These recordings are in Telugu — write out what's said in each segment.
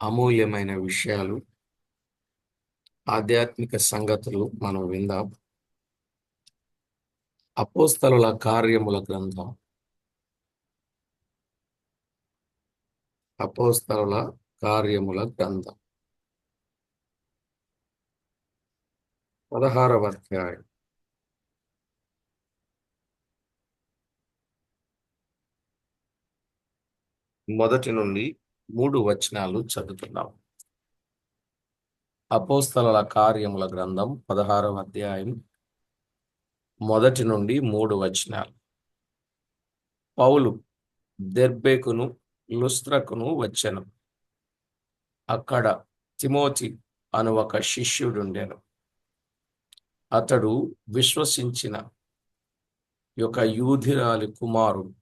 అమూల్యమైన విషయాలు, ఆధ్యాత్మిక సంగతులు మనం విందాం. అపోస్తలుల కార్యముల గ్రంథం. అపోస్తలుల కార్యముల గ్రంథం 16వ అధ్యాయం. మొదటి నుండి 3 వచనాలు చదువుతున్నాం. అపోస్తలుల కార్యముల గ్రంథం 16వ అధ్యాయం మొదటి నుండి 3 వచనాలు. పౌలు దెర్బెకును లుస్త్రకును వచ్చెను. అక్కడ తిమోతి అను ఒక శిష్యుడుండెను. అతడు విశ్వసించిన ఒక యూదురాలి కుమారుడు.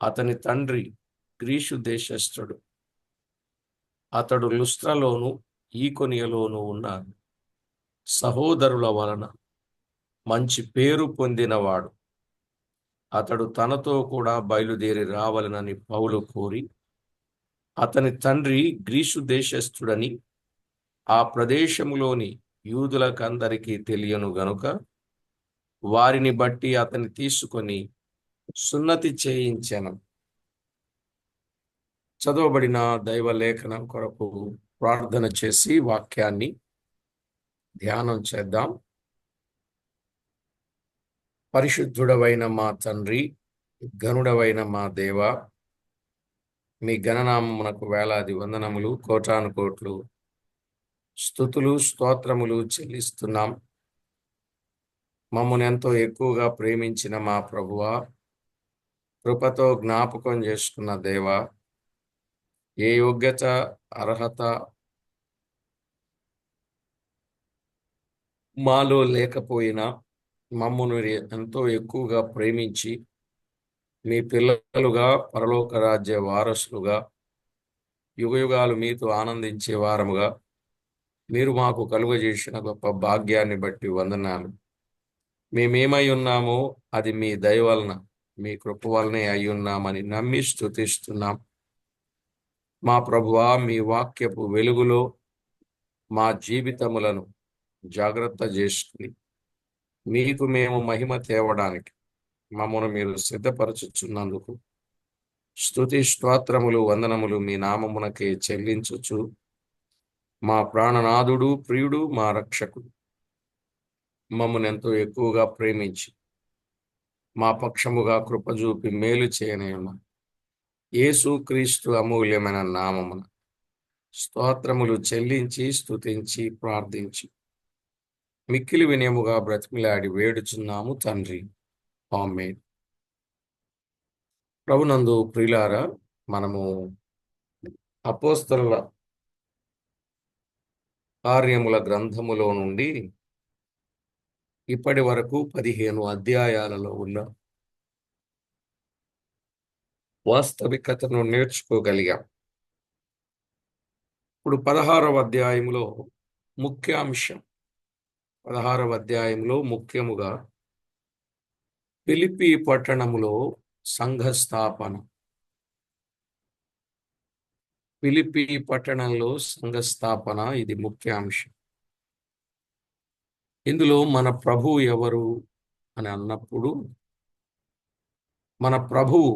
అతని తండ్రి గ్రీసు దేశస్థుడు. అతడు లుస్త్రలోను ఈకొనియలోను ఉన్న సహోదరుల వలన మంచి పేరు పొందినవాడు. అతడు తనతో కూడా బయలుదేరి రావాలనని పౌలు కోరి, అతని తండ్రి గ్రీసు దేశస్థుడని ఆ ప్రదేశములోని యూదులకందరికీ తెలియను గనుక వారిని బట్టి అతని తీసుకొని సున్నతి చేయించెను. చదవబడిన దైవ లేఖనం కొరకు ప్రార్థన చేసి వాక్యాన్ని ధ్యానం చేద్దాం. పరిశుద్ధుడవైన మా తండ్రి, గనుడవైన మా దేవ, మీ గణనామమునకు వేలాది వందనములు, కోటాను కోట్లు స్తుతులు స్తోత్రములు చెల్లిస్తున్నాం. మమ్మల్ని ఎంతో ఎక్కువగా ప్రేమించిన మా ప్రభువా, కృపతో జ్ఞాపకం చేసుకున్న దేవా, ఏ యోగ్యత అర్హత మాలో లేకపోయినా మమ్మను ఎంతో ఎక్కువగా ప్రేమించి మీ పిల్లలుగా, పరలోక రాజ్య వారసులుగా, యుగయుగాలు మీతో ఆనందించే వారముగా మీరు మాకు కలుగజేసిన గొప్ప భాగ్యాన్ని బట్టి వందనాలు. మేమేమై ఉన్నామో అది మీ దయ వలన, మీ కృప వలనే అయి ఉన్నామని నమ్మి స్తుతిస్తున్నాం. మా ప్రభువా, మీ వాక్యపు వెలుగులో మా జీవితములను జాగ్రత్త చేసుకుని మీకు మేము మహిమ తేవడానికి మమ్మను మీరు సిద్ధపరచుచున్నందుకు స్తుతి స్తోత్రములు వందనములు మీ నామమునకే చెల్లించుచు, మా ప్రాణనాథుడు, ప్రియుడు, మా రక్షకుడు మమ్మను ఎంతో ఎక్కువగా ప్రేమించి మా పక్షముగా కృపజూపి మేలు చేయనయున్న యేసు క్రీస్తు అమూల్యమైన నామమున స్తోత్రములు చెల్లించి స్తుతించి ప్రార్థించి మిక్కిలి వినయముగా బ్రతిమిలాడి వేడుచున్నాము తండ్రి. ఆమేన్. ప్రభునందు ప్రియులారా, మనము అపోస్తలుల కార్యముల గ్రంథములో నుండి ఇప్పటి వరకు 15 అధ్యాయాలలో ఉన్న వాస్తవికతను నేర్చుకోగలిగాం. ఇప్పుడు 16వ అధ్యాయంలో ముఖ్యాంశం, 16వ అధ్యాయంలో ముఖ్యముగా ఫిలిప్పీ పట్టణములో సంఘ స్థాపన. ఫిలిప్పీ పట్టణంలో సంఘ స్థాపన ఇది ముఖ్యాంశం. ఇందులో మన ప్రభువు ఎవరు అని అన్నప్పుడు, మన ప్రభువు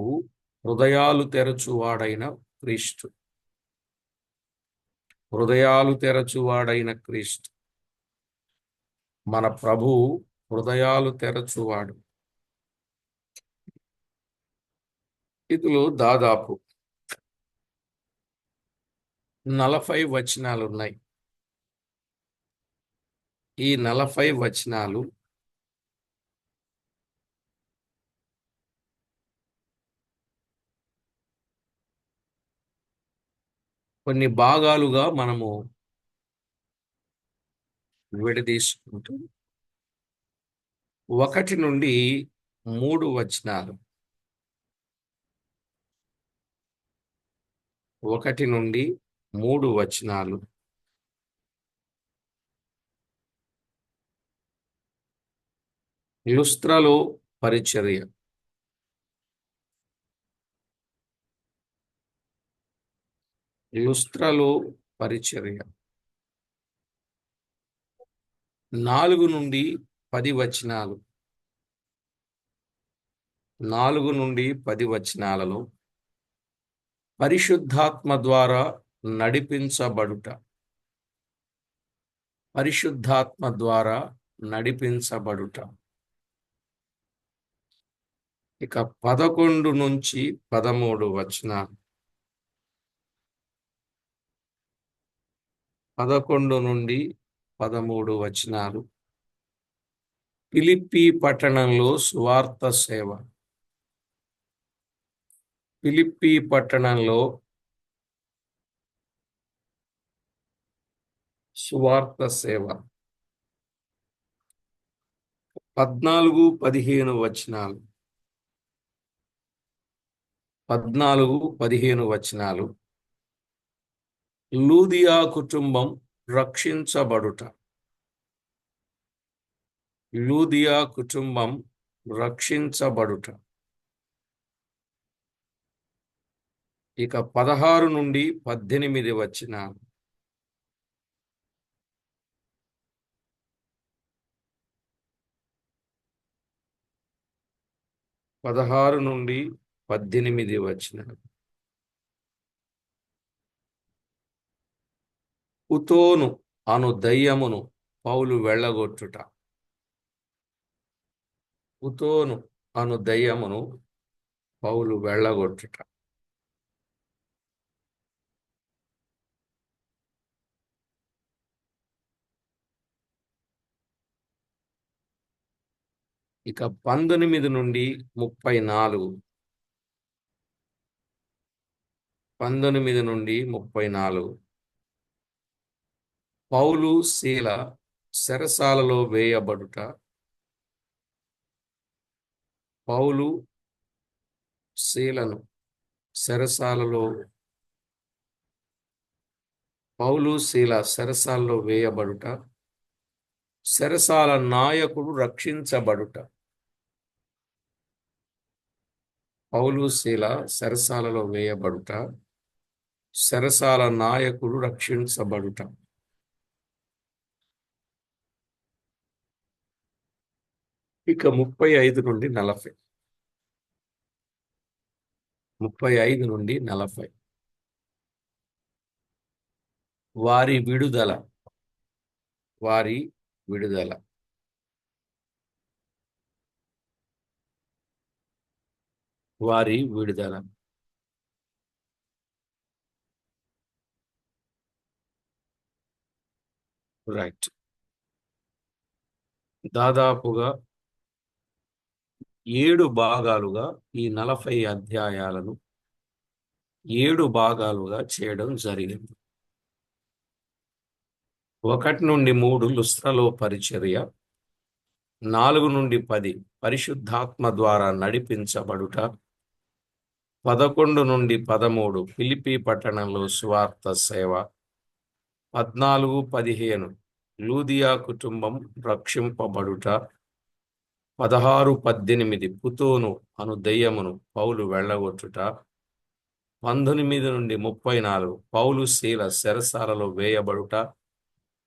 హృదయాలు తెరచువాడైన క్రీస్తు. హృదయాలు తెరచువాడైన క్రీస్తు. మన ప్రభువు హృదయాలు తెరచువాడు. ఇందులో దాదాపు 40 వచనాలు ఉన్నాయి. ఈ 40 వచనాలు కొన్ని భాగాలుగా మనము విడదీసుకుంటూ 1 నుండి 3 వచనాలు, 1 నుండి 3 వచనాలు లుస్త్రలో పరిచర్య. లుస్త్రలో పరిచర్య. 4 నుండి 10 వచనాలు. 4 నుండి 10 వచనాలలో పరిశుద్ధాత్మ ద్వారా నడిపించబడుట. పరిశుద్ధాత్మ ద్వారా నడిపించబడుట. ఇక 11 నుంచి 13 వచనాలు. 11 నుండి 13 వచనాలు. ఫిలిప్పీ పట్టణంలో సువార్త సేవ. ఫిలిప్పీ పట్టణంలో సువార్త సేవ. 14-15 వచనాలు. 14-15 వచనాలు. లూదియా కుటుంబం రక్షించబడుట. లూదియా కుటుంబం రక్షించబడుట. ఇక 16-18 వచనాలు. 16-18 వచనాలు. పుతోను అను దయ్యమును పౌలు వెళ్ళగొట్టుట. పుతోను అను దయ్యమును పౌలు వెళ్ళగొట్టుట. ఇక 19-34. 19-34. పౌలు శీల చెరసాలలో వేయబడుట. పౌలు శీలను చెరసాలలో పౌలు శీల చెరసాలలో వేయబడుట. చెరసాల నాయకుడు రక్షించబడుట. పౌలు శీల చెరసాలలో వేయబడుట. చెరసాల నాయకుడు రక్షించబడుట. ఇక 35-40. 35-40. వారి విడుదల. వారి విడుదల. వారి విడుదల. రైట్. దాదాపుగా 7 భాగాలుగా ఈ 40 అధ్యాయాలను 7 భాగాలుగా చేయడం జరిగింది. 1-3 లుస్త్రలో పరిచర్య. 4-10 పరిశుద్ధాత్మ ద్వారా నడిపించబడుట. 11-13 ఫిలిప్పీ పట్టణంలో సువార్త సేవ. 14-15 లూదియా కుటుంబం రక్షింపబడుట. 16-18 పుతోను అను దెయ్యమును పౌలు వెళ్ళగొట్టుట. 19-34 పౌలు శీల చెరసాలలో వేయబడుట.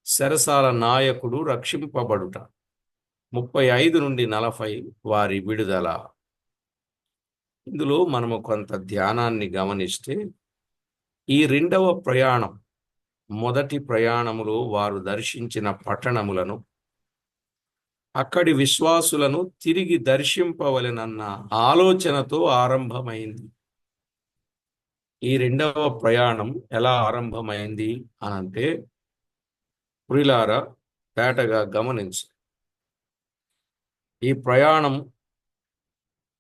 చెరసాల నాయకుడు రక్షింపబడుట. 35-40 వారి విడుదల. ఇందులో మనము కొంత ధ్యానాన్ని గమనిస్తే ఈ రెండవ ప్రయాణం, మొదటి ప్రయాణములో వారు దర్శించిన పట్టణములను, అక్కడి విశ్వాసులను తిరిగి దర్శింపవలెనన్న ఆలోచనతో ఆరంభమైంది. ఈ రెండవ ప్రయాణం ఎలా ఆరంభమైంది అనంటే, ప్రియులారా తేటగా గమనించు. ఈ ప్రయాణం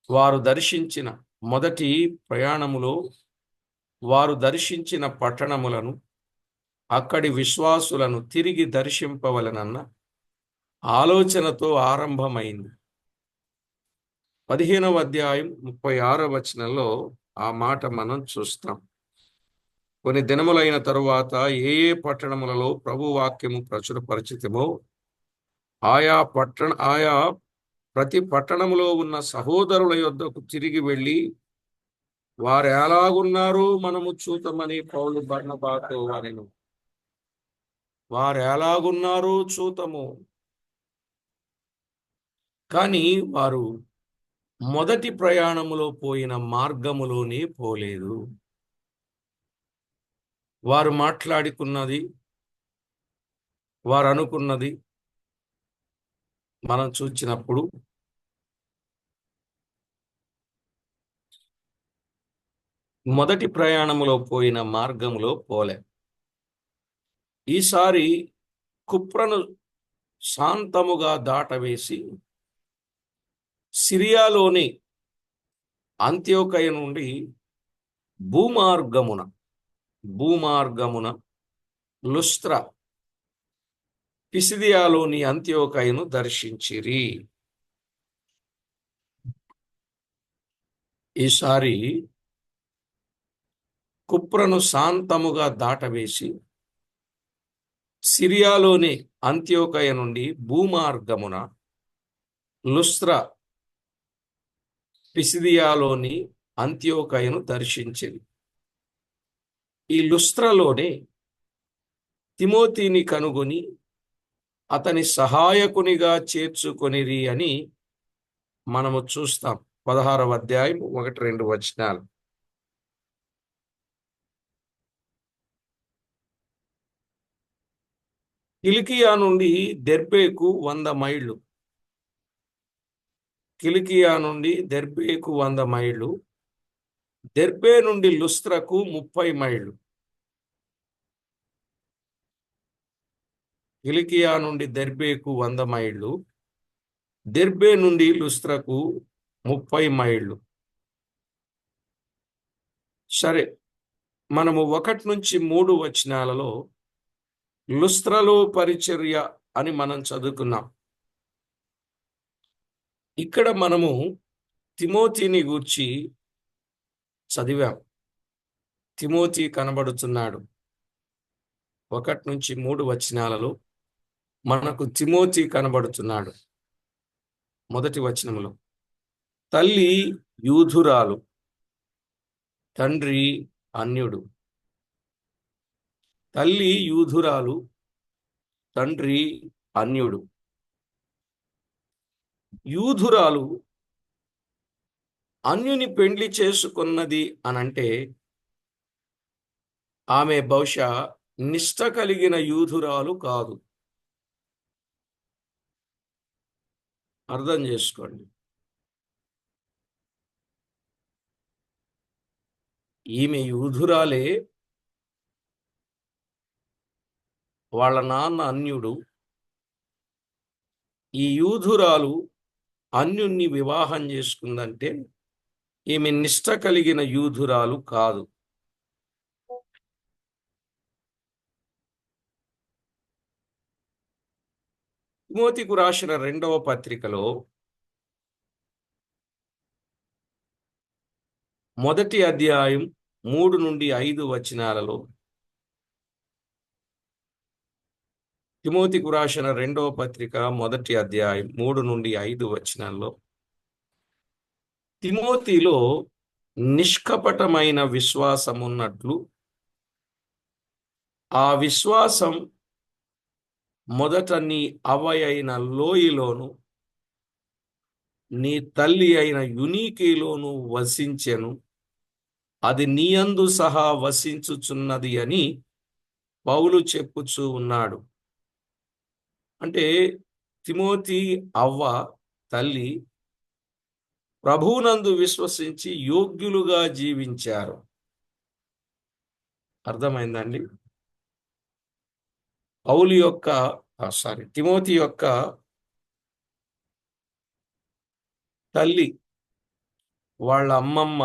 వారు దర్శించిన మొదటి ప్రయాణములో వారు దర్శించిన పట్టణములను, అక్కడి విశ్వాసులను తిరిగి దర్శింపవలెనన్న ఆలోచనతో ఆరంభమైంది. 15వ అధ్యాయం 36వ వచనంలో ఆ మాట మనం చూస్తాం. కొన్ని దినములైన తరువాత ఏ ఏ పట్టణములలో ప్రభు వాక్యము ప్రచురపరిచితిమో ఆయా ప్రతి పట్టణములో ఉన్న సహోదరుల యొద్దకు తిరిగి వెళ్ళి వారు ఎలాగున్నారు మనము చూతమని పౌలు బర్నబాతో అనెను. వారు ఎలాగున్నారు చూతము. కానీ వారు మొదటి ప్రయాణములో పోయిన మార్గములోనే పోలేదు. వారు మాట్లాడుకున్నది, వారు అనుకున్నది మనం చూచినప్పుడు మొదటి ప్రయాణములో పోయిన మార్గములో పోలే. ఈసారి కుప్రను శాంతముగా దాటవేసి సిరియాలోని అంత్యోకయ నుండి భూమార్గమున లుస్త్ర, పిసిదియాలోని అంత్యోకయను దర్శించిరి. ఈసారి కుప్రను శాంతముగా దాటవేసి సిరియాలోని అంత్యోకయ నుండి భూమార్గమున లుస్త్ర, పిసిదియాలోని అంత్యోకయను దర్శించింది. ఈ లుస్త్రలోనే తిమోతిని కనుగొని అతని సహాయకునిగా చేర్చుకొనిరి అని మనము చూస్తాం. 16వ అధ్యాయం 1-2 వచనాలు. కిలికియా నుండి దెర్బేకు 100 మైళ్ళు. కిలికియా నుండి దెర్బేకు 100 మైళ్ళు. దెర్బే నుండి లుస్త్రకు 30 మైళ్ళు. కిలికియా నుండి దెర్బేకు 100 మైళ్ళు. దెర్బే నుండి లుస్త్రకు 30 మైళ్ళు. సరే, మనము 1-3 వచనాలలో లుస్త్రలో పరిచర్య అని మనం చదువుకున్నాం. ఇక్కడ మనము తిమోతిని గూర్చి చదివాం. తిమోతి కనబడుతున్నాడు. 1-3 వచనాలలో మనకు తిమోతి కనబడుతున్నాడు. మొదటి వచనములో తల్లి యూదురాలు, తండ్రి అన్యుడు. తల్లి యూదురాలు, తండ్రి అన్యుడు. యూదురాలు అన్యుని పెండ్లి చేసుకున్నది అనంటే ఆమె బహుశా నిష్ఠ కలిగిన యూదురాలు కాదు. అర్థం చేసుకోండి. ఈమె యూదురాలే, వాళ్ళ నాన్న అన్యుడు. ఈ యూదురాలు అన్యుణ్ణి వివాహం చేసుకుందంటే ఈమె నిష్ఠ కలిగిన యూదురాలు కాదు. తిమోతికు రాసిన 2వ పత్రికలో మొదటి అధ్యాయం 3-5 వచనాలలో, తిమోతికు రాసిన 2వ పత్రిక మొదటి అధ్యాయం 3-5 వచనాల్లో తిమోతిలో నిష్కపటమైన విశ్వాసం ఉన్నట్లు, ఆ విశ్వాసం మొదట నీ అవ్వయైన లోయిలోను నీ తల్లి అయిన యునీకేలోను వసించెను, అది నీయందు సహా వసించుచున్నది అని పౌలు చెప్పుచూ ఉన్నాడు. అంటే తిమోతి అవ్వ తల్లి ప్రభువునందు విశ్వసించి యోగ్యులుగా జీవించారు. అర్థమైందండి? తిమోతి యొక్క తల్లి, వాళ్ళ అమ్మమ్మ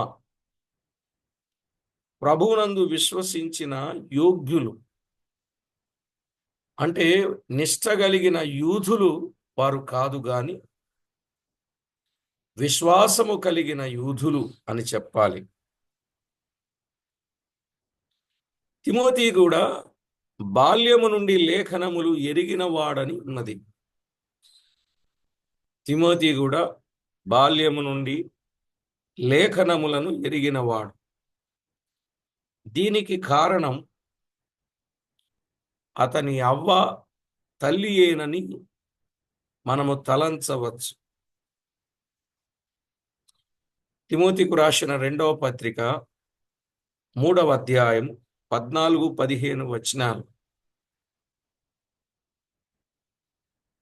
ప్రభువునందు విశ్వసించిన యోగ్యులు. అంటే నిష్ఠ కలిగిన యూదులు వారు కాదు గాని విశ్వాసము కలిగిన యూదులు అని చెప్పాలి. తిమోతి కూడా బాల్యము నుండి లేఖనములు ఎరిగిన వాడని ఉన్నది. తిమోతి కూడా బాల్యము నుండి లేఖనములను ఎరిగినవాడు. దీనికి కారణం అతని అవ్వ తల్లి ఏనని మనము తలంచవచ్చు. తిమోతికు రాసిన 2వ పత్రిక 3వ అధ్యాయం 14-15 వచనాలు.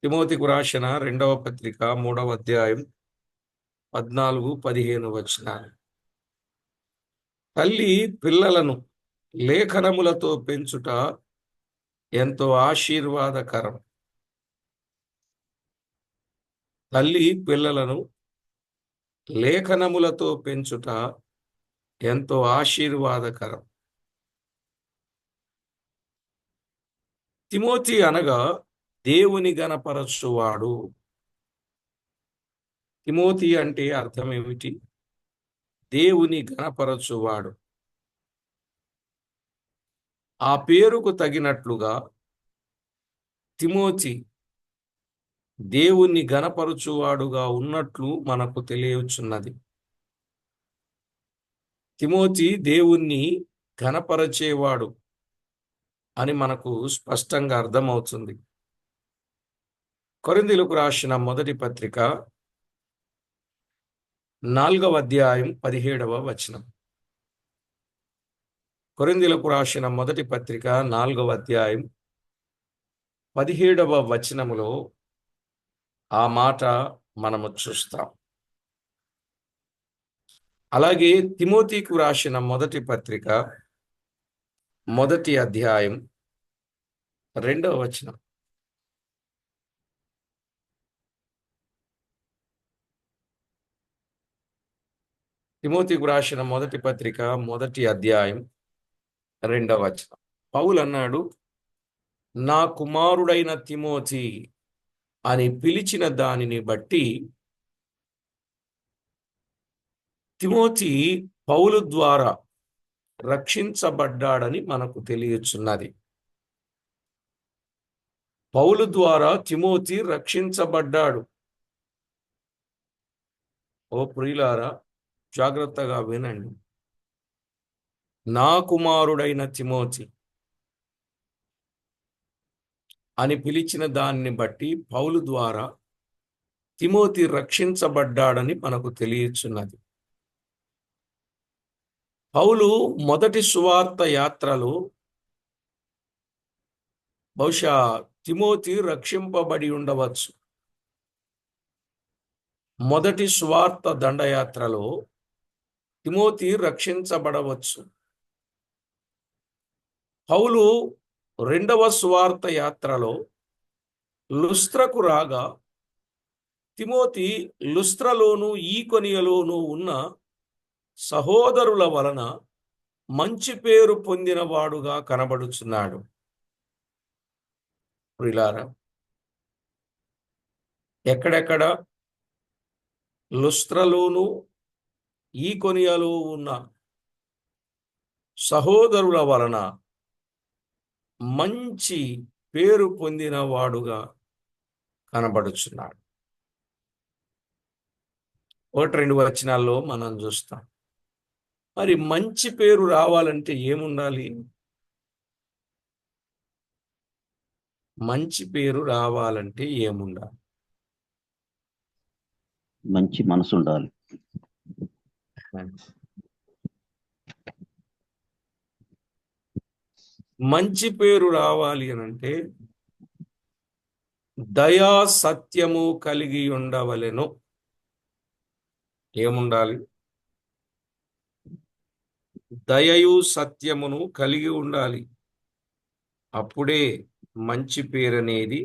తిమోతికు రాసిన 2వ పత్రిక 3వ అధ్యాయం 14-15 వచనాలు. తల్లి పిల్లలను లేఖనములతో పెంచుట ఎంతో ఆశీర్వాదకరం. తల్లి పిల్లలను లేఖనములతో పెంచుట ఎంతో ఆశీర్వాదకరం. తిమోతి అనగా దేవుని గణపరచువాడు. తిమోతి అంటే అర్థం ఏమిటి? దేవుని గణపరచువాడు. ఆ పేరుకు తగినట్లుగా తిమోతి దేవుణ్ణి గణపరచువాడుగా ఉన్నట్లు మనకు తెలియచున్నది. తిమోతి దేవుణ్ణి ఘనపరచేవాడు అని మనకు స్పష్టంగా అర్థమవుతుంది. కొరింథీయులకు రాసిన మొదటి పత్రిక 4వ అధ్యాయం 17వ వచనం. కొరింథీయులకు రాసిన మొదటి పత్రిక 4వ అధ్యాయం 17వ వచనములో ఆ మాట మనము చూస్తాం. అలాగే తిమోతికు రాసిన మొదటి పత్రిక 1వ అధ్యాయం 2వ వచనం. తిమోతికు రాసిన మొదటి పత్రిక 1వ అధ్యాయం 2వ వచనం. పౌలు అన్నాడు, నా కుమారుడైన తిమోతి అని పిలిచిన దానిని బట్టి తిమోతి పౌలు ద్వారా రక్షించబడ్డాడని మనకు తెలియచున్నది. పౌలు ద్వారా తిమోతి రక్షించబడ్డాడు. ఓ ప్రియులారా, జాగ్రత్తగా వినండి. నా కుమారుడైన తిమోతి అని పిలిచిన దాన్ని బట్టి పౌలు ద్వారా తిమోతి రక్షించబడ్డాడని మనకు తెలియచున్నది. పౌలు మొదటి సువార్త యాత్రలో బహుశా తిమోతి రక్షింపబడి ఉండవచ్చు. మొదటి సువార్త దండయాత్రలో తిమోతి రక్షించబడవచ్చు. పౌలు 2వ సువార్త యాత్రలో లుస్త్రకు రాగా తిమోతి లుస్త్రలోను ఈకొనియలోను ఉన్న సహోదరుల వలన మంచి పేరు పొందినవాడుగా కనబడుచున్నాడు. ప్రియులారా, ఎక్కడెక్కడ? లుస్త్రలోను ఈకొనియలో ఉన్న సహోదరుల వలన మంచి పేరు పొందినవాడుగా కనబడుచున్నాడు. 1-2 వచనాల్లో మనం చూస్తాం. మరి మంచి పేరు రావాలంటే ఏముండాలి? మంచి పేరు రావాలంటే ఏముండాలి? మంచి మనసు ఉండాలి. మంచి పేరు రావాలి అనంటే దయా సత్యము కలిగి ఉండవలెను. ఏముండాలి? దయయు సత్యమును కలిగి ఉండాలి. అప్పుడే మంచి పేరు అనేది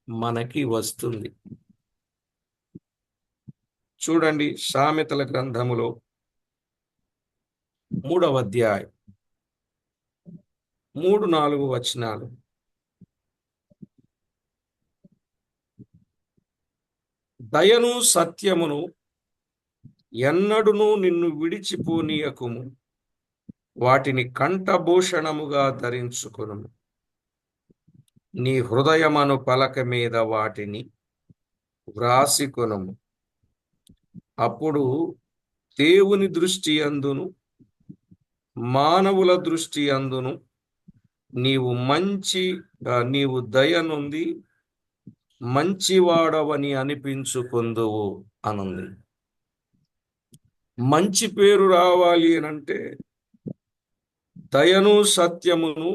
మనకి వస్తుంది. చూడండి, సామెతల గ్రంథములో 3వ అధ్యాయం 3-4 వచనాలు. దయను సత్యమును ఎన్నడును నిన్ను విడిచిపోనీయకుము, వాటిని కంఠభూషణముగా ధరించుకును. నీ హృదయమను పలక మీద వాటిని వ్రాసికొనుము. అప్పుడు దేవుని దృష్టి యందును మానవుల దృష్టి అందును నీవు దయ నుండి మంచివాడవని అనిపించుకొందువు అనుంది. మంచి పేరు రావాలి అనంటే దయను సత్యమును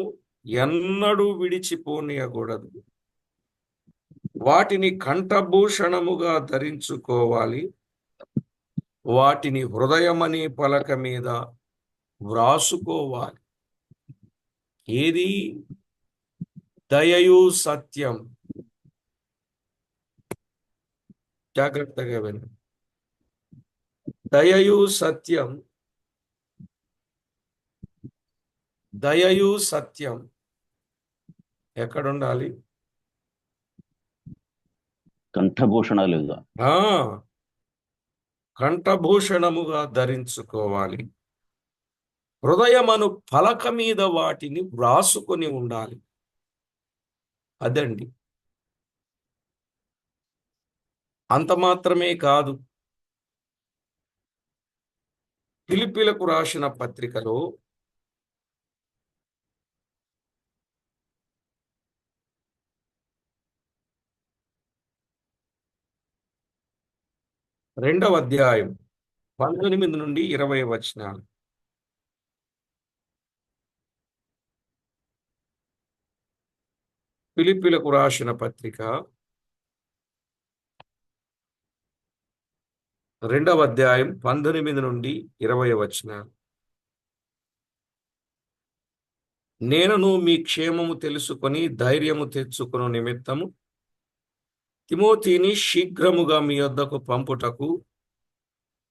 ఎన్నడూ విడిచిపోనీయకూడదు. వాటిని కంఠభూషణముగా ధరించుకోవాలి. వాటిని హృదయమనే పలక మీద వ్రాసుకోవాలి. ఏది? దయయు సత్యం. జాగ్రత్తగా విను. దయయు సత్యం, దయయు సత్యం ఎక్కడుండాలి? కంఠభూషణాలుగా. ఆ కంఠభూషణముగా ధరించుకోవాలి. హృదయమను పలక మీద వాటిని వ్రాసుకొని ఉండాలి. అదండి. అంత మాత్రమే కాదు. ఫిలిప్పీలకు రాసిన పత్రికలో 2వ అధ్యాయం 19 నుండి 20 వచనాలు. ఫిలిప్పీలకు రాసిన పత్రిక 2వ అధ్యాయం 19 నుండి 20 వచనాలు. నేనును మీ క్షేమము తెలుసుకొని ధైర్యము తెచ్చుకొను నిమిత్తము తిమోతిని శీఘ్రముగా మీ యొద్దకు పంపుటకు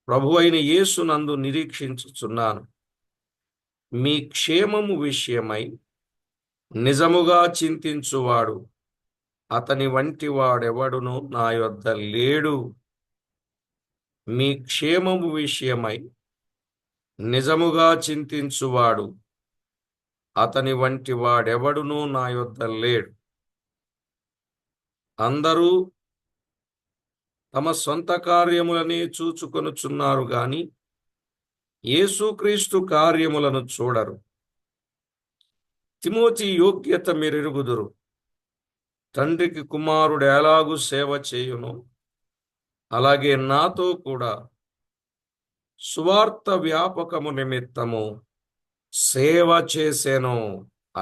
ప్రభువైన యేసునందు నిరీక్షించుచున్నాను. మీ క్షేమము విషయమై నిజముగా చింతించువాడు అతని వంటి వాడెవడును నా యొద్ద లేడు. మీ క్షేమము విషయమై నిజముగా చింతించువాడు అతని వంటి వాడెవడును నా యొద్ద లేడు. అందరూ తమ సొంత కార్యములనే చూచుకొనుచున్నారు గాని యేసుక్రీస్తు కార్యములను చూడరు. తిమోతి యోగ్యత మీరెరుగుదురు. తండ్రికి కుమారుడు ఎలాగూ సేవ చేయును అలాగే నాతో కూడా సువార్త వ్యాపకము నిమిత్తము సేవ చేసెను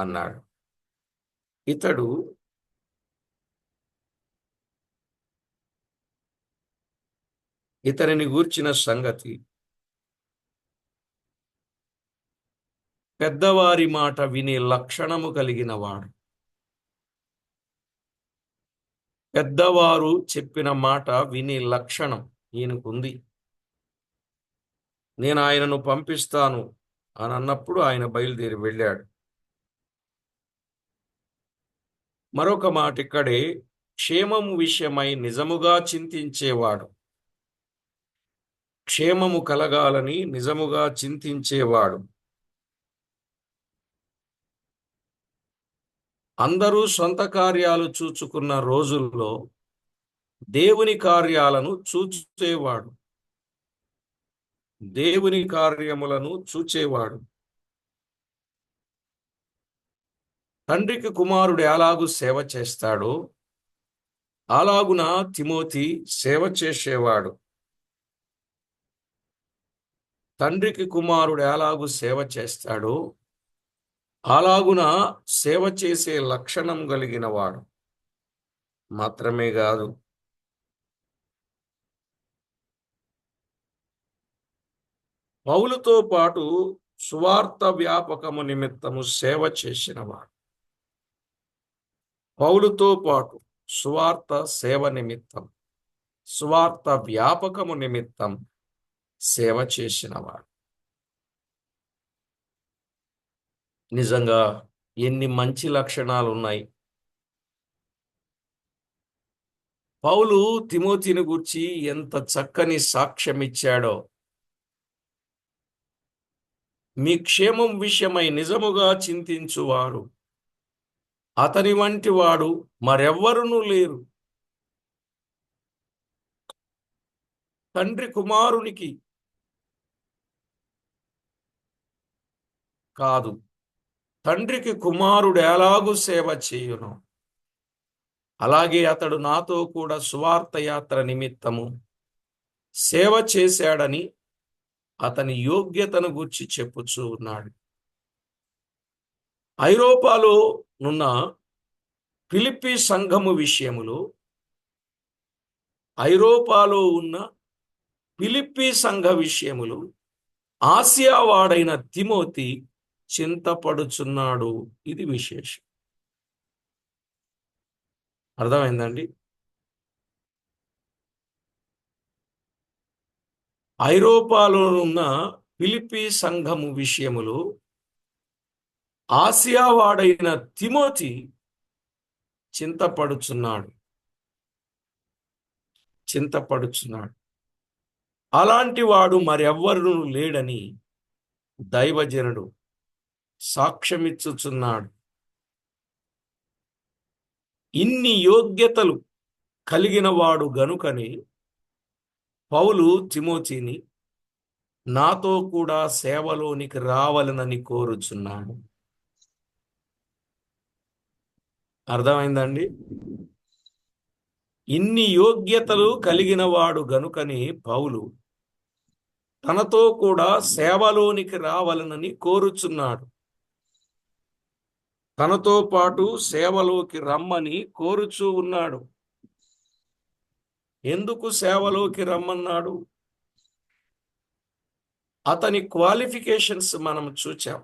అన్నాడు. ఇతనిని గూర్చిన సంగతి పెద్దవారి మాట వినే లక్షణము కలిగిన వాడు. పెద్దవారు చెప్పిన మాట వినే లక్షణం ఈయనకుంది. నేను ఆయనను పంపిస్తాను అని అన్నప్పుడు ఆయన బయలుదేరి వెళ్ళాడు. మరొక మాట ఇక్కడే, క్షేమము విషయమై నిజముగా చింతించేవాడు. క్షేమము కలగాలని నిజముగా చింతించేవాడు. అందరూ సొంత కార్యాలు చూచుకున్న రోజుల్లో దేవుని కార్యాలను చూచేవాడు. దేవుని కార్యములను చూచేవాడు. తండ్రికి కుమారుడు ఎలాగూ సేవ చేస్తాడో అలాగున తిమోతి సేవ చేసేవాడు. తండ్రికి కుమారుడు ఎలాగూ సేవ చేస్తాడో అలాగున సేవ చేసే లక్షణం కలిగిన వాడు. మాత్రమే కాదు, పౌలుతో పాటు సువార్త వ్యాపకము నిమిత్తము సేవ చేసినవాడు. పౌలుతో పాటు సువార్త సేవ నిమిత్తం, సువార్త వ్యాపకము నిమిత్తం సేవ చేసినవాడు. నిజంగా ఎన్ని మంచి లక్షణాలు ఉన్నాయి. పౌలు తిమోతిని గూర్చి ఎంత చక్కని సాక్ష్యం ఇచ్చాడో. మీ క్షేమం విషయమై నిజముగా చింతించువాడు అతని వంటి వాడు మరెవ్వరునూ లేరు. తండ్రి కుమారునికి కాదు. తండ్రికి కుమారుడు ఎలాగూ సేవ చేయును, అలాగే అతడు నాతో కూడా సువార్త యాత్ర నిమిత్తము సేవ చేశాడని అతని యోగ్యతను గూర్చి చెప్పుచూ ఉన్నాడు. ఐరోపాలో నున్న ఫిలిప్పీ సంఘము విషయములో, ఐరోపాలో ఉన్న ఫిలిప్పీ సంఘ విషయములు ఆసియా వాడైన తిమోతి చింతపడుచున్నాడు. ఇది విశేషం. అర్థమైందండి? ఐరోపాలో ఉన్న ఫిలిప్పీ సంఘము విషయములు ఆసియా వాడైన తిమోతి చింతపడుచున్నాడు. అలాంటి వాడు మరెవ్వరు లేడని దైవజనుడు సాక్ష్యమిచ్చుచున్నాడు. ఇన్ని యోగ్యతలు కలిగిన వాడు గనుకని పౌలు తిమోతిని నాతో కూడా సేవలోనికి రావాలనని కోరుచున్నాడు. అర్థమైందండి? ఇన్ని యోగ్యతలు కలిగిన వాడు గనుకని పౌలు తనతో కూడా సేవలోనికి రావాలనని కోరుచున్నాడు. తనతో పాటు సేవలోకి రమ్మని కోరుచూ ఉన్నాడు. ఎందుకు సేవలోకి రమ్మన్నాడు? అతని క్వాలిఫికేషన్స్ మనం చూచాం.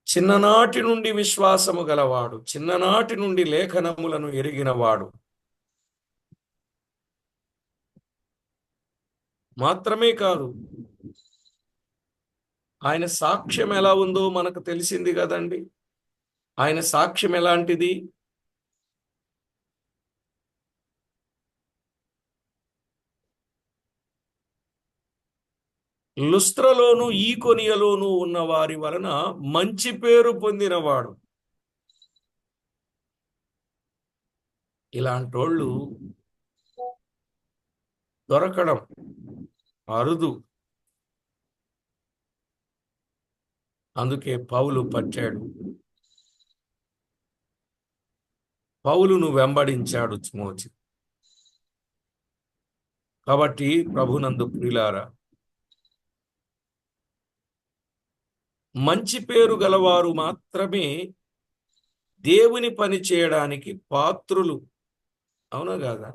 చిన్ననాటి నుండి విశ్వాసము గలవాడు, చిన్ననాటి నుండి లేఖనములను ఎరిగినవాడు. మాత్రమే కాదు, ఆయన సాక్ష్యం ఎలా ఉందో మనకు తెలిసింది కదండి. ఆయన సాక్ష్యం ఎలాంటిది? లుస్త్రలోను ఈకొనియలోను ఉన్న వారి వలన మంచి పేరు పొందినవాడు. ఇలాంటోళ్ళు దొరకడం అరుదు. అందుకే పౌలు పట్టాడు, పౌలును వెంబడించాడు తిమోతి. కాబట్టి ప్రభునందు ప్రియులారా, మంచి పేరు గలవారు మాత్రమే దేవుని పని చేయడానికి పాత్రులు. అవునా కాదా?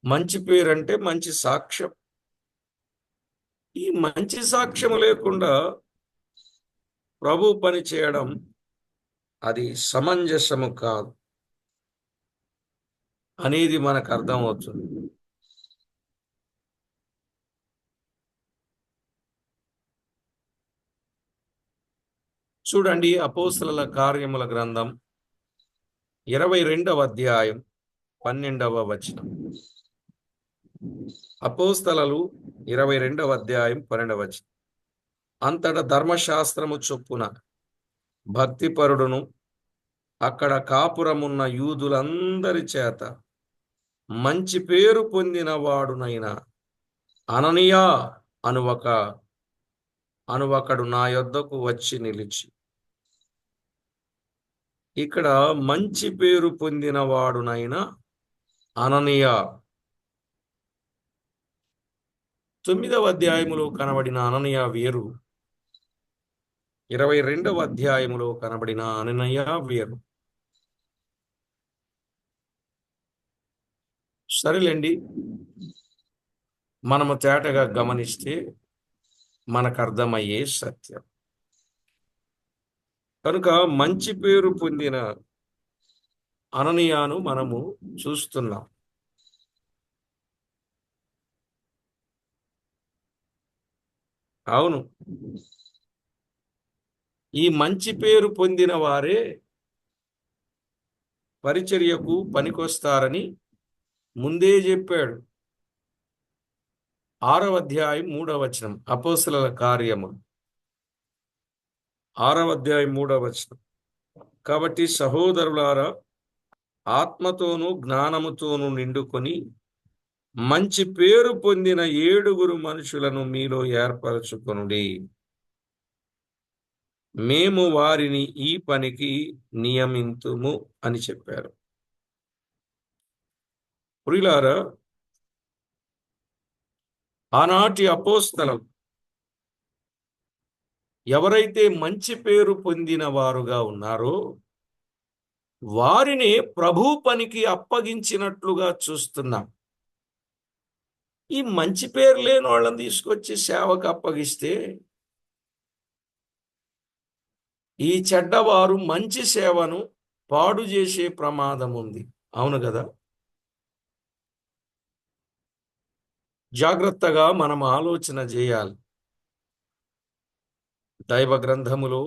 మంచి పేరు అంటే మంచి సాక్ష్యం. ఈ మంచి సాక్ష్యం లేకుండా ప్రభు పని చేయడం అది సమంజసము కాదు అనేది మనకు అర్థమవుతుంది. చూడండి, అపోస్తలుల కార్యముల గ్రంథం 22వ అధ్యాయం 12వ వచనం. అపోస్తలలు 22వ అధ్యాయం 12వ వచనం. అంతట ధర్మశాస్త్రము చొప్పున భక్తిపరుడును అక్కడ కాపురమున్న యూదులందరి చేత మంచి పేరు పొందిన వాడునైన అననీయా ఒకడు నా యొద్దకు వచ్చి నిలిచి. ఇక్కడ మంచి పేరు పొందిన వాడునైన అననీయా 9వ అధ్యాయములో కనబడిన అననీయా వేరు, 22వ అధ్యాయములో కనబడిన అననీయా వేరు. సరేలేండి, మనము తేటగా గమనిస్తే మనకు అర్థమయ్యే సత్యం. కనుక మంచి పేరు పొందిన అననీయాను మనము చూస్తున్నాం. అవును, ఈ మంచి పేరు పొందిన వారే పరిచర్యకు పనికొస్తారని ముందే చెప్పాడు. 6వ అధ్యాయం 3వ వచనం, అపోస్తలుల కార్యము 6వ అధ్యాయం 3వ వచనం. కాబట్టి సహోదరులారా, ఆత్మతోనూ జ్ఞానముతోనూ నిండుకొని మంచి పేరు పొందిన 7 మనుషులను మీలో ఏర్పరచుకొనుడి. మేము వారిని ఈ పనికి నియమింతుము అని చెప్పారు. ప్రియులారా, ఆనాటి అపోస్తలం ఎవరైతే మంచి పేరు పొందిన వారుగా ఉన్నారో వారిని ప్రభు పనికి అప్పగించినట్లుగా చూస్తున్నాం. ఈ మంచి పేరు లేని వాళ్ళని తీసుకొచ్చి సేవకు అప్పగిస్తే ఈ చెడ్డవారు మంచి సేవను పాడు చేసే ప్రమాదం ఉంది. అవును కదా? జాగ్రత్తగా మనం ఆలోచన చేయాలి. దైవ గ్రంథములో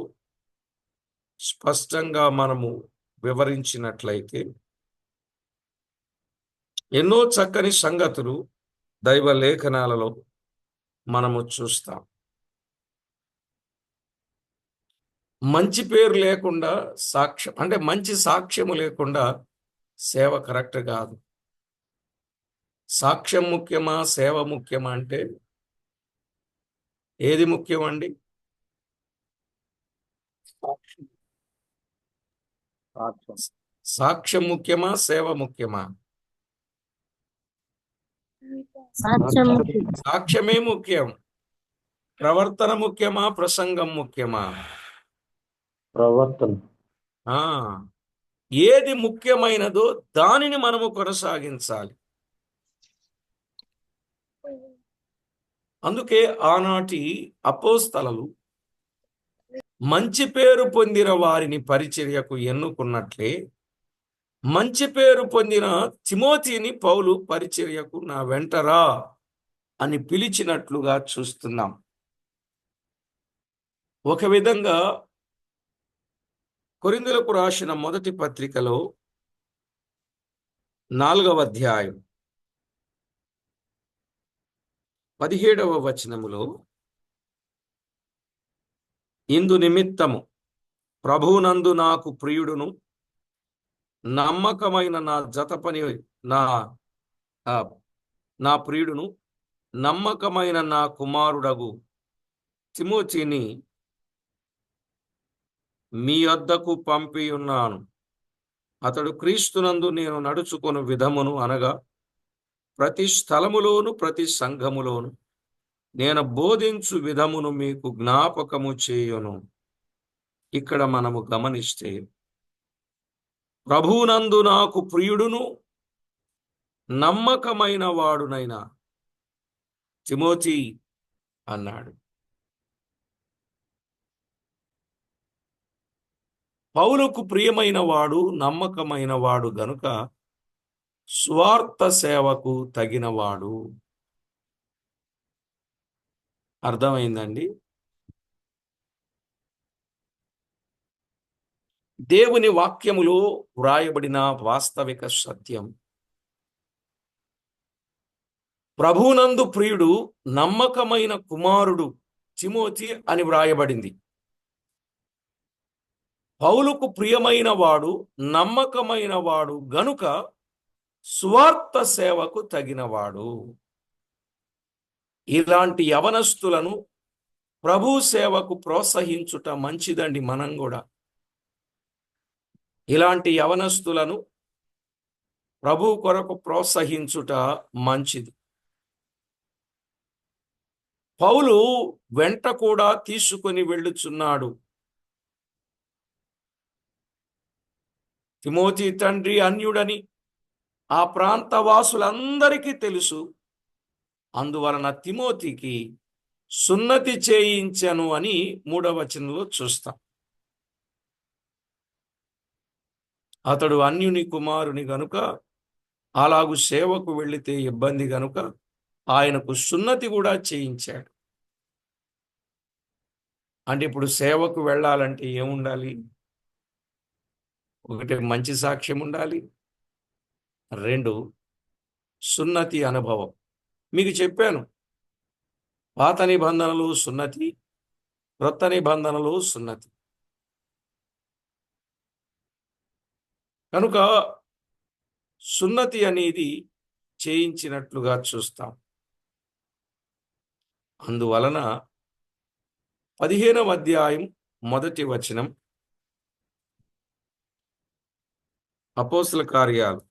స్పష్టంగా మనము వివరించినట్లయితే ఎన్నో చక్కని సంగతులు దైవ లేఖనాలలో మనము చూస్తాం. మంచి పేరు లేకుండా సాక్ష్యం అంటే మంచి సాక్ష్యము లేకుండా సేవ కరెక్ట్ కాదు. సాక్ష్యం ముఖ్యమా, సేవ ముఖ్యమా అంటే ఏది ముఖ్యమండి? సాక్ష్యం ముఖ్యమా, సేవ ముఖ్యమా? సాక్ష్యమే ముఖ్యం. ప్రవర్తన ముఖ్యమా, ప్రసంగం ముఖ్యమా? ప్రవర్తన. ఆ ఏది ముఖ్యమైనదో దానిని మనము కొనసాగించాలి. అందుకే ఆనాటి అపోస్తలులు మంచి పేరు పొందిన వారిని పరిచర్యకు ఎన్నుకున్నట్లే మంచి పేరు పొందిన తిమోతిని పౌలు పరిచర్యకు నా వెంటరా అని పిలిచినట్లుగా చూస్తున్నాం. ఒక విధంగా కొరింథీయులకు రాసిన మొదటి పత్రికలో 4వ అధ్యాయం 17వ వచనములో ఇందు నిమిత్తము ప్రభువునందు నాకు ప్రియుడును నమ్మకమైన నా జతపని నా ప్రియుడును నమ్మకమైన నా కుమారుడగు తిమోతిని మీ వద్దకు పంపి ఉన్నాను. అతడు క్రీస్తునందు నేను నడుచుకొను విధమును అనగా ప్రతి స్థలములోను ప్రతి సంఘములోను నేను బోధించు విధమును మీకు జ్ఞాపకము చేయును. ఇక్కడ మనము గమనిస్తే ప్రభువునందు నాకు ప్రియుడును నమ్మకమైన వాడునైనా తిమోతి అన్నాడు. పౌలుకు ప్రియమైన వాడు నమ్మకమైన వాడు గనుక స్వార్థ సేవకు తగినవాడు. అర్థమైందండి? దేవుని వాక్యములో వ్రాయబడిన వాస్తవిక సత్యం, ప్రభువునందు ప్రియుడు నమ్మకమైన కుమారుడు తిమోతి అని వ్రాయబడింది. పౌలుకు ప్రియమైన వాడు నమ్మకమైన వాడు గనుక స్వార్థ సేవకు తగినవాడు. ఇలాంటి యవనస్తులను ప్రభు సేవకు ప్రోత్సహించుట మంచిదండి. మనం కూడా ఇలాంటి యవనస్తులను ప్రభు కొరకు ప్రోత్సహించుట మంచిది. పౌలు వెంట కూడా తీసుకొని వెళ్ళుచున్నాడు. తిమోతి తండ్రి అన్యుడని ఆ ప్రాంత వాసులందరికీ తెలుసు. అందువలన తిమోతికి సున్నతి చేయించెను అని 3వ వచనంలో చూస్తాం. అతడు అన్యుని కుమారుని గనుక అలాగు సేవకు వెళితే ఇబ్బంది గనుక ఆయనకు సున్నతి కూడా చేయించాడు. అంటే ఇప్పుడు సేవకు వెళ్ళాలంటే ఏముండాలి? ఒకటి మంచి సాక్ష్యం ఉండాలి, 2 సున్నతి అనుభవం. మీకు చెప్పాను, పాత నిబంధనలు సున్నతి, క్రొత్త నిబంధనలు సున్నతి. కనుక సున్నతి అనేది చేయించినట్లుగా చూస్తాం. అందువలన 15వ అధ్యాయం మొదటి వచనం, అపోస్తల కార్యాలు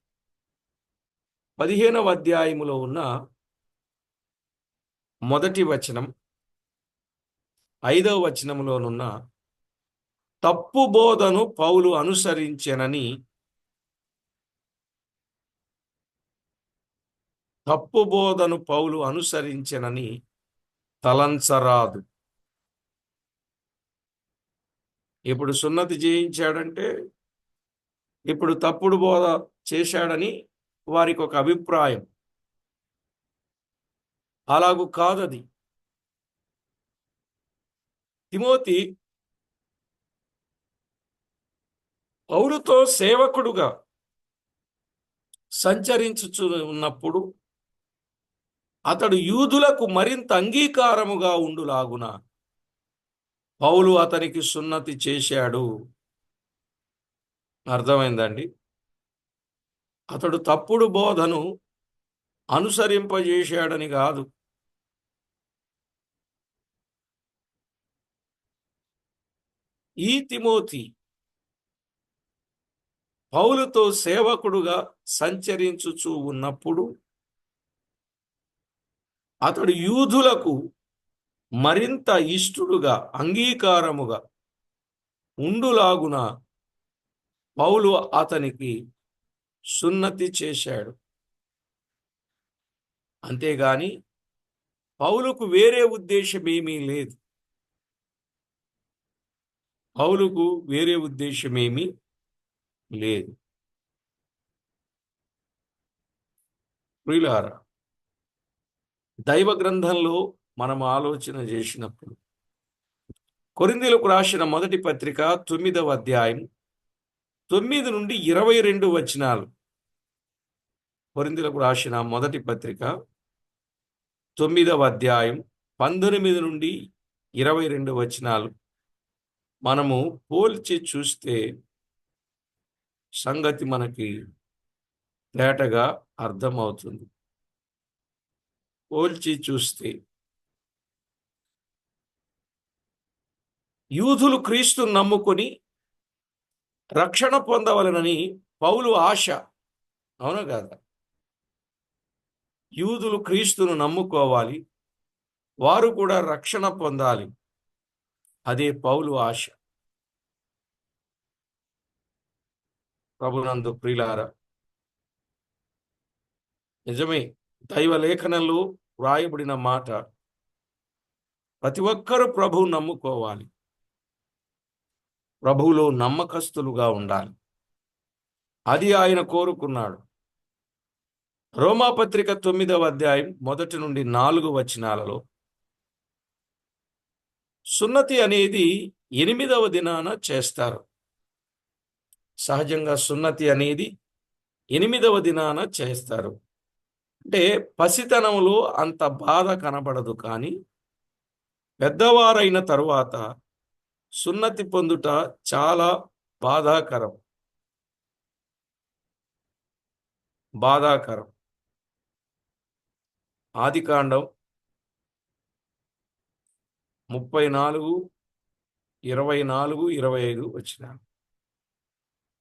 15వ అధ్యాయములో ఉన్న మొదటి వచనం, 5వ వచనంలోనున్న తప్పు బోధను పౌలు అనుసరించెనని తలంచరాదు. ఇప్పుడు సున్నతి చేయించాడంటే ఇప్పుడు తప్పుడు బోధ చేశాడని వారికి ఒక అభిప్రాయం. అలాగూ కాదది. తిమోతి పౌలుతో సేవకుడుగా సంచరించుచు ఉన్నప్పుడు అతడు యూదులకు మరింత అంగీకారముగా ఉండులాగున పౌలు అతనికి సున్నతి చేశాడు. అర్థమైందండి? అతడు తప్పుడు బోధను అనుసరింపజేశాడని కాదు. ఈ తిమోతి పౌలుతో సేవకుడుగా సంచరించుచూ ఉన్నప్పుడు అతడు యూదులకు మరింత ఇష్టడుగా, అంగీకారముగా ఉండులాగున పౌలు అతనికి సున్నతి చేశాడు. అంతేగాని పౌలుకు వేరే ఉద్దేశమేమీ లేదు. పౌలుకు వేరే ఉద్దేశమేమీ లేదు. ప్రియులారా, దైవ గ్రంథంలో మనం ఆలోచన చేసినప్పుడు కొరింథీయులకు రాసిన మొదటి పత్రిక 9వ అధ్యాయం 9 నుండి 22 వచనాలు. కొరింథీయులకు రాసిన మొదటి పత్రిక 9వ అధ్యాయం 19 నుండి 22 వచనాలు మనము పోల్చి చూస్తే సంగతి మనకి తేటగా అర్థమవుతుంది. పోల్చి చూస్తే యూదులు క్రీస్తును నమ్ముకొని రక్షణ పొందవలనని పౌలు ఆశ. అవునా కాదా? యూదులు క్రీస్తును నమ్ముకోవాలి, వారు కూడా రక్షణ పొందాలి. అదే పౌలు ఆశ. ప్రభునందు ప్రియులారా, నిజమే, దైవ లేఖనంలో వ్రాయబడిన మాట, ప్రతి ఒక్కరూ ప్రభువు నమ్ముకోవాలి, ప్రభువులో నమ్మకస్తులుగా ఉండాలి. అది ఆయన కోరుకున్నాడు. రోమాపత్రిక 9వ అధ్యాయం 1 నుండి 4 వచనాలలో సున్నతి అనేది 8వ దినాన చేస్తారు. సహజంగా సున్నతి అనేది 8వ దినాన చేస్తారు. అంటే పసితనంలో అంత బాధ కనబడదు, కానీ పెద్దవారైన తరువాత సున్నతి పొందుట చాలా బాధాకరం. ఆదికాండం 34, 24, 25 వచనాలు.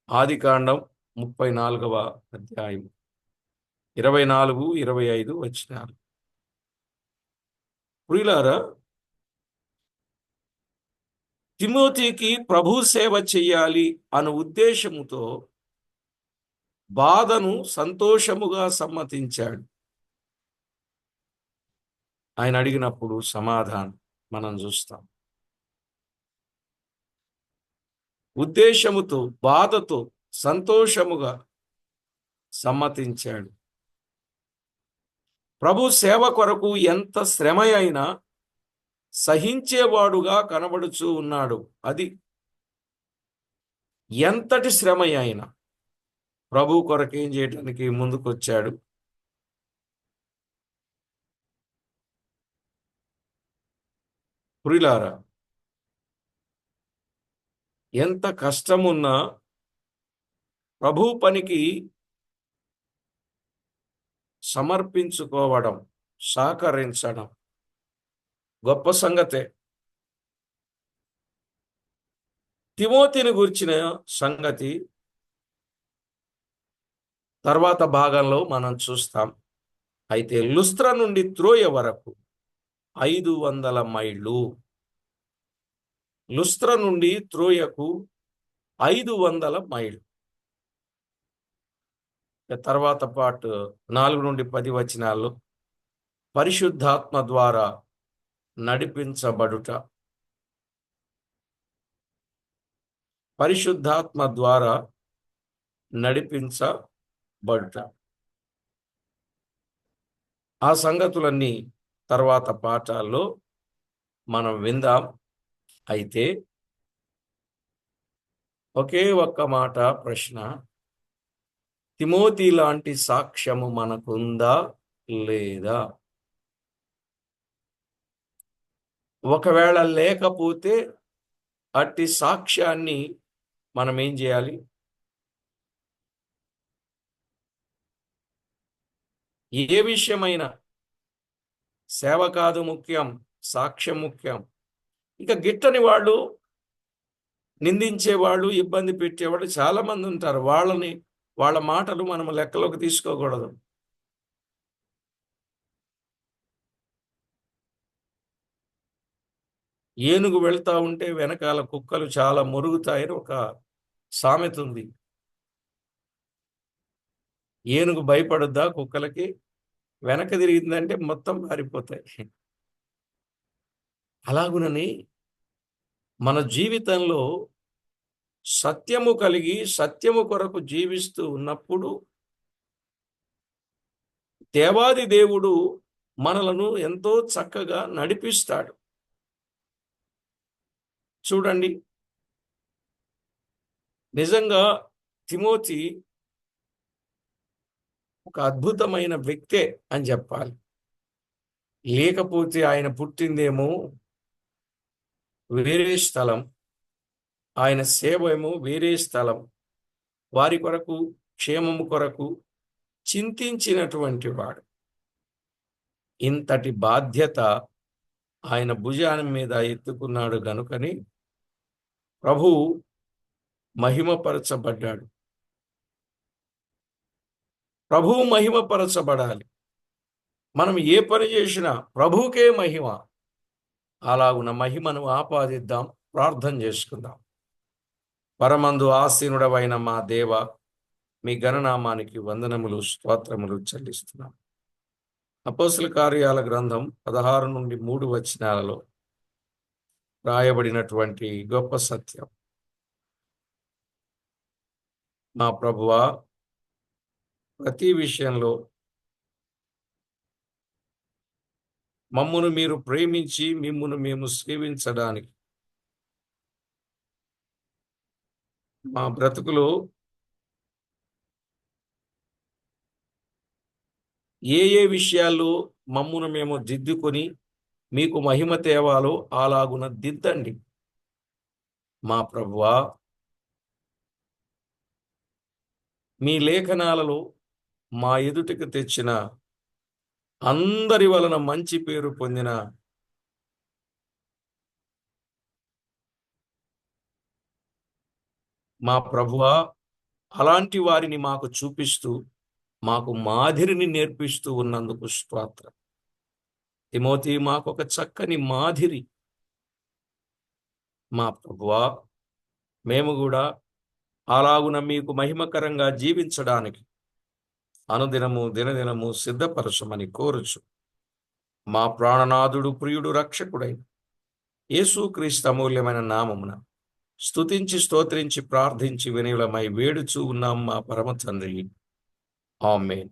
ఆదికాండం 34వ అధ్యాయం 24, 25 వచనాలు. ప్రియులారా, తిమోతికి ప్రభు సేవ చెయ్యాలి అను ఉద్దేశముతో బాధను సంతోషముగా సమ్మతించాడు. ఆయన అడిగినప్పుడు సమాధానం మనం చూస్తాం. ఉద్దేశముతో, బాధతో, సంతోషముగా సమ్మతించాడు. ప్రభు సేవ కొరకు ఎంత శ్రమ అయినా సహించేవాడుగా కనబడుచూ ఉన్నాడు. అది ఎంతటి శ్రమ అయినా ప్రభు కొరకు ఏం చేయడానికి ముందుకొచ్చాడు. ప్రియులారా, ఎంత కష్టమున్నా ప్రభు పనికి సమర్పించుకోవడం, సహకరించడం గొప్ప సంగతే. తిమోతిని గురించిన సంగతి తర్వాత భాగంలో మనం చూస్తాం. అయితే లుస్త్ర నుండి త్రోయ వరకు 500 మైళ్ళు. లుస్త్ర నుండి త్రోయకు 500 మైళ్ళు. తర్వాత పార్ట్ 4 నుండి 10 వచనాల్లో పరిశుద్ధాత్మ ద్వారా నడిపించబడుట. పరిశుద్ధాత్మ ద్వారా నడిపించబడుట. ఆ సంగతులన్నీ తర్వాత పాఠాల్లో మనం విందాం. అయితే ఒకే ఒక్క మాట ప్రశ్న: తిమోతి లాంటి సాక్ష్యము మనకుందా లేదా? ఒకవేళ లేకపోతే అట్టి సాక్ష్యాన్ని మనం ఏం చేయాలి? ఏ విషయమైనా సేవ కాదు ముఖ్యం, సాక్ష్యం ముఖ్యం. ఇక గిట్టని వాళ్ళు, నిందించేవాళ్ళు, ఇబ్బంది పెట్టేవాళ్ళు చాలా మంది ఉంటారు. వాళ్ళ మాటలు మనం లెక్కలోకి తీసుకోకూడదు. ఏనుగు వెళ్తా ఉంటే వెనకాల కుక్కలు చాలా మురుగుతాయని ఒక సామెత ఉంది. ఏనుగు భయపడుద్దా కుక్కలకి? వెనక తిరిగిందంటే మొత్తం పారిపోతాయి. అలాగునని మన జీవితంలో సత్యము కలిగి సత్యము కొరకు జీవిస్తూ ఉన్నప్పుడు దేవాది దేవుడు మనలను ఎంతో చక్కగా నడిపిస్తాడు. చూడండి, నిజంగా తిమోతి ఒక అద్భుతమైన వ్యక్తే అని చెప్పాలి. లేకపోతే ఆయన పుట్టిందేమో వేరే స్థలం, ఆయన సేవ ఏమో వేరే స్థలం. వారి కొరకు, క్షేమము కొరకు చింతించినటువంటి వాడు. ఇంతటి బాధ్యత ఆయన భుజాన మీద ఎత్తుకున్నాడు గనుకని ప్రభువు మహిమపరచబడ్డాడు. ప్రభువు మహిమపరచబడాలి. మనం ఏ పని చేసినా ప్రభువుకే మహిమ. అలాగున మహిమను ఆపాదిద్దాం, ప్రార్థన చేసుకుందాం. పరమందు ఆసీనుడవైన మా దేవ, మీ ఘననామానికి వందనములు, స్తోత్రములు చెల్లిస్తున్నాం. అపోస్తల కార్యాల గ్రంథం 16 నుండి 3 వచనాలలో రాయబడినటువంటి గొప్ప సత్యం. మా ప్రభువా, ప్రతి విషయంలో మమ్మును మీరు ప్రేమించి మిమ్మును మేము సేవించడానికి మా బ్రతుకులో ఏ విషయాల్లో మమ్మును మేము దిద్దుకొని మీకు మహిమ తేవాలో అలాగున దిద్దండి. మా ప్రభువా, మీ లేఖనాలలో మా ఎదుటికి తెచ్చిన అందరి వలన మంచి పేరు పొందిన మా ప్రభువా, అలాంటి వారిని మాకు చూపిస్తూ మాకు మాదిరిని నేర్పిస్తూ ఉన్నందుకు స్తోత్రం. తిమోతి మాకు ఒక చక్కని మాదిరి. మా ప్రభువా, మేము కూడా అలాగున మీకు మహిమకరంగా జీవించడానికి అనుదినము దినదినము సిద్ధపరచమని కోరుచు మా ప్రాణనాథుడు, ప్రియుడు, రక్షకుడైన యేసుక్రీస్తు అమూల్యమైన నామమున స్తుతించి స్తోత్రించి ప్రార్థించి వినయులమై వేడుచూ ఉన్నాం మా పరమ తండ్రి. ఆమేన్.